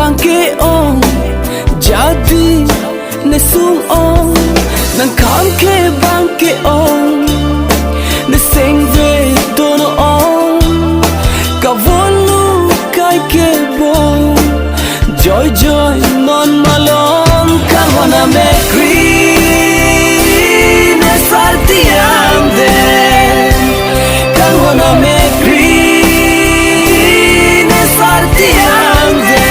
bangke ong jadi ne sung ong nang kam ke bangke ong ne sing ve dono ong ka volu kai ke bong joy joy non malong ka wana me green ne saltiam de ka wana me green ne saltiam de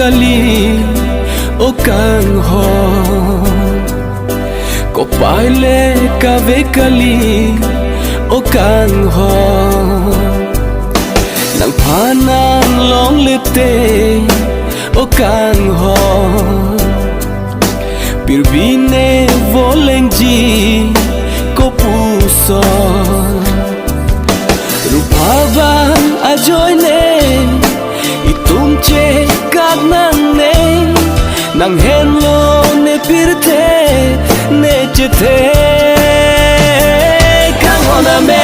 kali o kang ho ko paile ka ve kali o kang ho nang phanang long lete o kang ho pirbine volengji ko puso rupabang ajoyne itum che nang ne nang hello ne pirte ne chete kang ona me